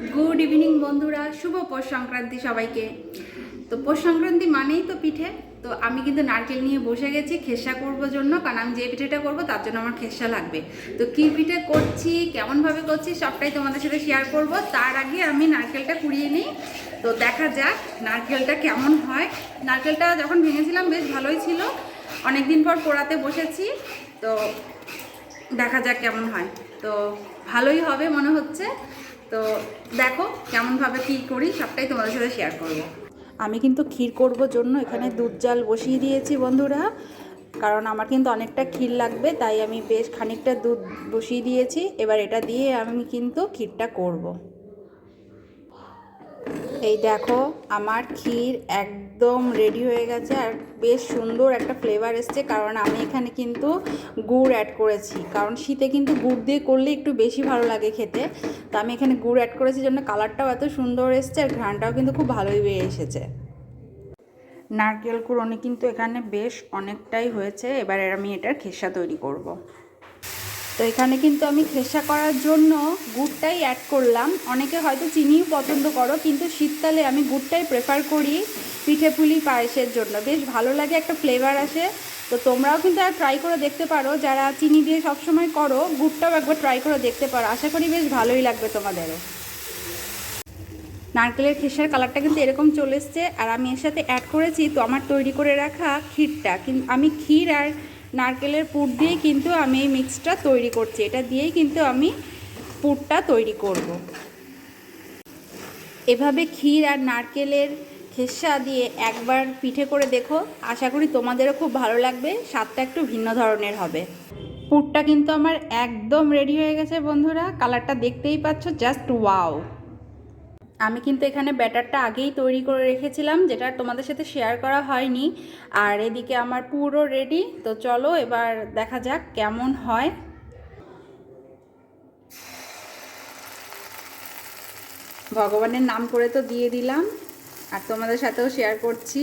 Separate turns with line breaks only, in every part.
Good evening বন্ধুরা, শুভ পৌষ সংক্রান্তি সবাইকে। তো পৌষ সংক্রান্তি মানেই তো পিঠে। তো আমি কিন্তু নারকেল নিয়ে বসে গেছি খেসা করবো জন্য, কারণ আমি যে পিঠেটা করবো তার জন্য আমার খেসা লাগবে। তো কী পিঠে করছি, কেমনভাবে করছি সবটাই তোমাদের সাথে শেয়ার করব। তার আগে আমি নারকেলটা কুড়িয়ে নিই। তো দেখা যাক নারকেলটা কেমন হয়। নারকেলটা যখন ভেঙেছিলাম বেশ ভালোই ছিল, অনেক দিন পর পোড়াতে বসেছি। তো দেখা যাক কেমন হয়। তো ভালোই হবে মনে হচ্ছে। তো দেখো কেমনভাবে কী করি সবটাই তোমাদের সাথে শেয়ার করব। আমি কিন্তু ক্ষীর করব জন্য এখানে দুধ জাল বসিয়ে দিয়েছি বন্ধুরা, কারণ আমার কিন্তু অনেকটা ক্ষীর লাগবে, তাই আমি বেশ খানিকটা দুধ বসিয়ে দিয়েছি। এবার এটা দিয়ে আমি কিন্তু ক্ষীরটা করব। এই দেখো আমার ক্ষীর একদম রেডি হয়ে গেছে, আর বেশ সুন্দর একটা ফ্লেভার এসছে, কারণ আমি এখানে কিন্তু গুড় অ্যাড করেছি। কারণ শীতে কিন্তু গুড় দিয়ে করলে একটু বেশি ভালো লাগে খেতে। তো আমি এখানে গুড় অ্যাড করেছি জন্য কালারটাও এত সুন্দর এসছে, আর ঘ্রাণটাও কিন্তু খুব ভালোই বেরিয়ে এসেছে। নারকেল কুড়োনি কিন্তু এখানে বেশ অনেকটাই হয়েছে। এবার আমি এটার খেসা তৈরি করব। তো এখানে কিন্তু আমি খেসা করার জন্য গুড়টাই অ্যাড করলাম। অনেকে হয়তো চিনিও পছন্দ করো, কিন্তু শীতকালে আমি গুড়টাই প্রেফার করি পিঠে পুলি পায়েসের জন্য। বেশ ভালো লাগে, একটা ফ্লেভার আসে। তো তোমরাও কিন্তু আর ট্রাই করে দেখতে পারো, যারা চিনি দিয়ে সবসময় করো গুড়টাও একবার ট্রাই করে দেখতে পারো। আশা করি বেশ ভালোই লাগবে তোমাদেরও। নারকেলের খেসার কালারটা কিন্তু এরকম চলে এসছে, আর আমি এর সাথে অ্যাড করেছি তো আমার তৈরি করে রাখা ক্ষীরটা। কিন্তু আমি ক্ষীর আর নারকেলের পুর দিয়েই কিন্তু আমি এই মিক্সটা তৈরি করছি। এটা দিয়েই কিন্তু আমি পুরটা তৈরি করব। এভাবে ক্ষীর আর নারকেলের খেসা দিয়ে একবার পিঠে করে দেখো, আশা করি তোমাদেরও খুব ভালো লাগবে। স্বাদটা একটু ভিন্ন ধরনের হবে। পুরটা কিন্তু আমার একদম রেডি হয়ে গেছে বন্ধুরা, কালারটা দেখতেই পাচ্ছ, জাস্ট ওয়াও। আমি কিন্তু এখানে ব্যাটারটা আগেই তৈরি করে রেখেছিলাম, যেটা তোমাদের সাথে শেয়ার করা হয়নি। আর এদিকে আমার পুরো রেডি। তো চলো এবার দেখা যাক কেমন হয়। ভগবানের নাম করে তো দিয়ে দিলাম, আর তোমাদের সাথেও শেয়ার করছি।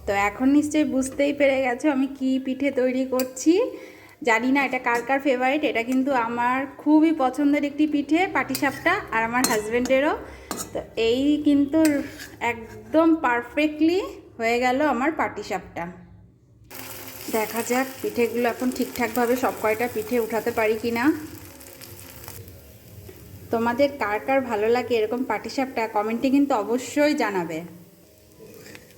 তো এখন নিশ্চয়ই বুঝতেই পেরে গেছো আমি কি পিঠে তৈরি করছি। জানি না এটা কার কার ফেভারিট, এটা কিন্তু আমার খুবই পছন্দের একটি পিঠে, পাটিসাপটা, আর আমার হাজব্যান্ডেরও। তো এই কিন্তু একদম পারফেক্টলি হয়ে গেল আমার পাটিসাপটা। দেখা যাক পিঠেগুলো এখন ঠিকঠাকভাবে সব কয়টা পিঠে উঠাতে পারি কি না। তোমাদের কার কার ভালো লাগে এরকম পাটিসাপটা কমেন্টে কিন্তু অবশ্যই জানাবে।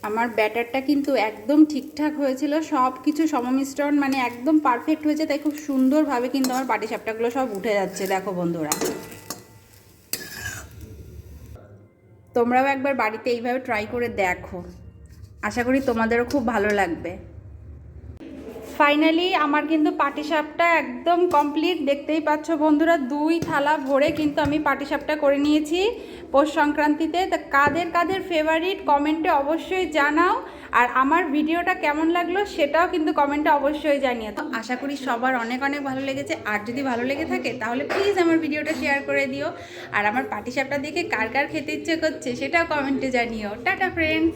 আমার ব্যাটারটা কিন্তু একদম ঠিকঠাক হয়েছিল, সব কিছু সমমিশ্রণ মানে একদম পারফেক্ট হয়েছে, তাই খুব সুন্দরভাবে কিন্তু আমার পাটিসাপটাগুলো সব উঠে যাচ্ছে। দেখো বন্ধুরা, তোমরাও একবার বাড়িতে এইভাবে ট্রাই করে দেখো, আশা করি তোমাদেরও খুব ভালো লাগবে। ফাইনালি আমার কিন্তু পাটিসাপটা একদম কমপ্লিট, দেখতেই পাচ্ছ বন্ধুরা, 2 থালা ভরে কিন্তু আমি পাটিসাপটা করে নিয়েছি পৌষ সংক্রান্তিতে। তা কাদের কাদের ফেভারিট কমেন্টে অবশ্যই জানাও, আর আমার ভিডিওটা কেমন লাগলো সেটাও কিন্তু কমেন্টে অবশ্যই জানিও। তো আশা করি সবার অনেক অনেক ভালো লেগেছে, আর যদি ভালো লেগে থাকে তাহলে প্লিজ আমার ভিডিওটা শেয়ার করে দিও। আর আমার পাটিসাপটা দেখে কার কার খেতে ইচ্ছে করছে সেটাও কমেন্টে জানিও। Tata friends.